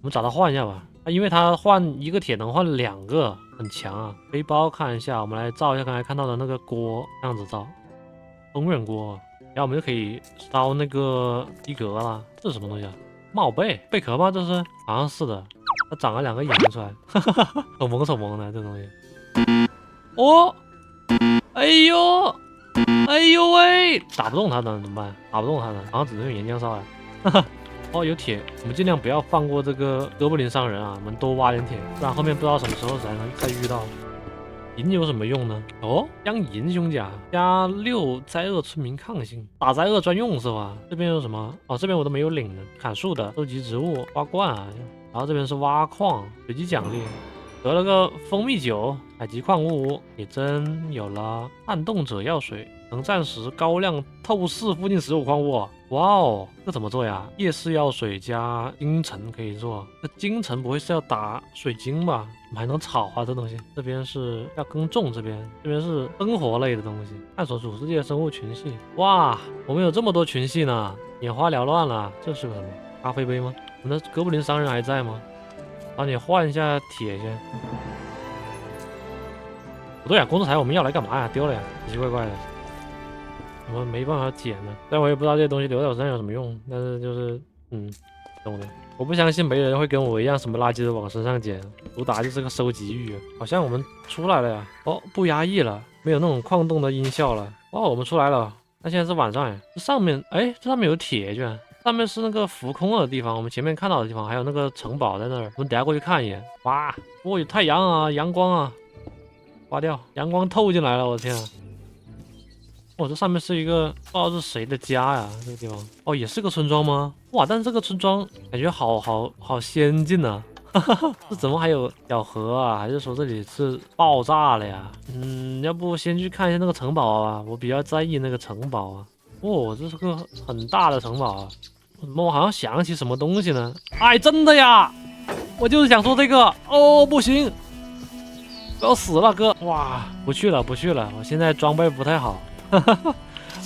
我们找他换一下吧。因为他换一个铁能换2个，很强啊。背包看一下，我们来造一下刚才看到的那个锅，这样子造，烹饪锅，然后我们就可以烧那个皮革了。这是什么东西啊？帽贝贝壳吗？这是好像是的，它长了2个眼睛出来，丑萌丑萌的这东西。哦，哎呦，哎呦喂，打不动他的怎么办？打不动他的，好像只能用岩浆烧了。哦，有铁，我们尽量不要放过这个哥布林商人啊，我们多挖点铁，不然后面不知道什么时候才能再遇到。银有什么用呢？哦，镶银胸甲加6灾厄村民抗性，打灾厄专用是吧？这边有什么？哦，这边我都没有领呢。砍树的，收集植物，挖矿啊。然后这边是挖矿，随机奖励，得了个蜂蜜酒，采集矿物，也真有了撼动者药水。能暂时高量透视附近所有矿物。哇哦，这怎么做呀？夜视药水加精橙可以做。这精橙不会是要打水晶吧？我们还能炒啊，这东西。这边是要耕种，这边是生活类的东西。探索主世界生物群系。哇，我们有这么多群系呢，眼花缭乱了。这是个什么？咖啡杯吗？我们的哥布林商人还在吗？帮你换一下铁先。不对啊，工作台我们要来干嘛呀？丢了呀，奇奇怪怪的。我们没办法捡呢，但我也不知道这些东西留在我身上有什么用。但是就是懂的。我不相信没人会跟我一样，什么垃圾都往身上捡，主打就是个收集欲。好像我们出来了呀，哦，不压抑了，没有那种矿洞的音效了。哦，我们出来了。那现在是晚上呀，这上面，哎，这上面有铁居然。上面是那个浮空的地方，我们前面看到的地方，还有那个城堡在那儿。我们等下过去看一眼。哇，哦，有太阳啊，阳光啊，刮掉，阳光透进来了，我的天啊！哦，这上面是一个不知道是谁的家呀，这个地方。哦，也是个村庄吗？哇，但是这个村庄感觉好先进啊！哈哈，这怎么还有小河啊？还是说这里是爆炸了呀？要不先去看一下那个城堡啊？我比较在意那个城堡啊。哦，这是个很大的城堡啊！怎么我好像想起什么东西呢？哎，真的呀！我就是想说这个。哦，不行，我要死了，哥！哇，不去了，不去了，我现在装备不太好。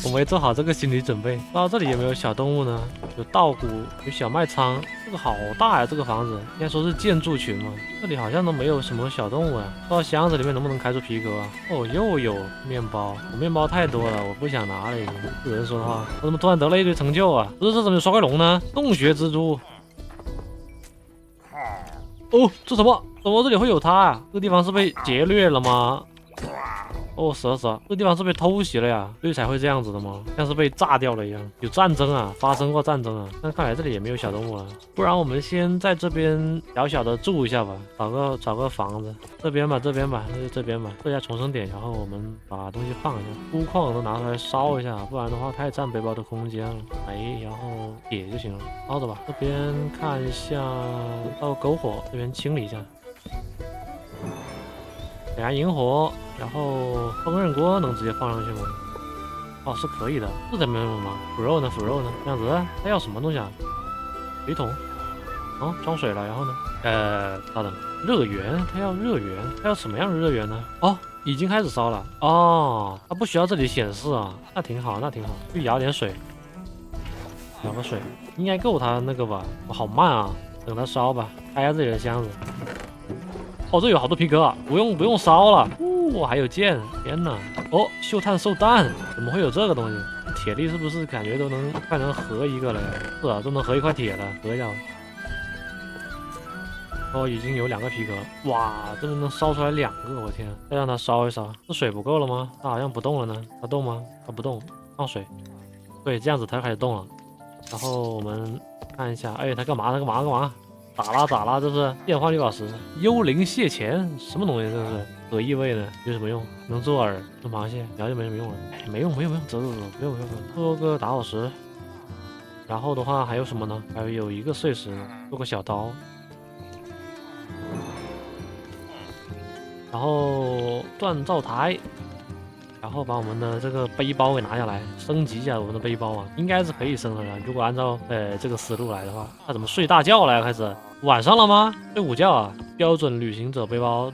我没做好这个心理准备。不知道这里有没有小动物呢？有稻谷，有小麦仓。这个好大呀，这个房子应该说是建筑群嘛。这里好像都没有什么小动物呀。不知道箱子里面能不能开出皮革啊？哦，又有面包，我面包太多了，我不想拿了已经。是人说的话，我怎么突然得了一堆成就啊？这怎么有刷怪龙呢？洞穴蜘蛛。哦，这什么？怎么这里会有它啊？这个地方是被劫掠了吗？哦，死了死了，这个地方是被偷袭了呀，所以才会这样子的吗？像是被炸掉了一样。有战争啊，发生过战争啊。但看来这里也没有小动物了，不然我们先在这边小小的住一下吧，找个房子。这边吧，这边吧，那就这边吧，设一下重生点，然后我们把东西放一下，钴矿都拿出来烧一下，不然的话太占背包的空间了。哎，然后铁就行了，烧着吧。这边看一下，到篝火这边清理一下。等下引火，然后烹饪锅能直接放上去吗？哦，是可以的。这怎么用吗？腐肉呢？腐肉呢？这样子，它要什么东西啊？水桶。哦，装水了。然后呢？稍等，热源，它要热源，它要什么样的热源呢？哦，已经开始烧了。哦，它不需要这里显示啊，那挺好，那挺好。去舀点水，舀个水，应该够它那个吧？我好慢啊，等它烧吧，开下自己的箱子。哦，这有好多皮革啊，不用烧了。哦，还有剑，天哪！哦，锈炭兽蛋，怎么会有这个东西？铁力是不是感觉都能快能合一个了呀？是啊，都能合一块铁了，合一下。哦，已经有2个皮革，哇，这能烧出来2个，我天！再让它烧一烧，这水不够了吗？它好像不动了呢，它动吗？它不动，放水。对，这样子它就开始动了。然后我们看一下，哎，它干嘛？它干嘛？干嘛？咋啦？这是变化绿宝石，幽灵蟹钳，什么东西？这是何意味呢？有什么用？能做饵，做螃蟹，然后就没什么用了。没用，走，不用，做个打火石。然后的话还有什么呢？还有一个碎石，做个小刀。然后锻造台，然后把我们的这个背包给拿下来，升级一下我们的背包啊，应该是可以升的了。如果按照这个思路来的话，那怎么睡大觉了呀？开始晚上了吗？睡午觉啊？标准旅行者背包，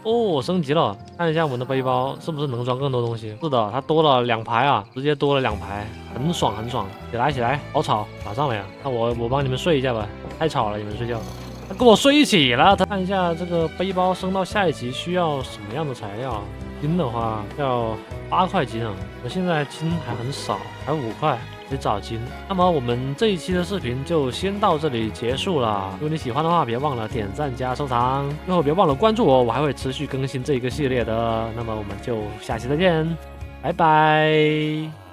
哦，升级了，看一下我们的背包是不是能装更多东西？是的，它多了2排啊，直接多了2排，很爽很爽。起来起来，好吵，马上了呀。那我帮你们睡一下吧，太吵了，你们睡觉。他跟我睡一起了。他看一下这个背包升到下一级需要什么样的材料？金的话要8块金啊，我现在金还很少，还5块。得找金。那么我们这一期的视频就先到这里结束了。如果你喜欢的话，别忘了点赞加收藏，最后别忘了关注我，我还会持续更新这一个系列的。那么我们就下期再见，拜拜。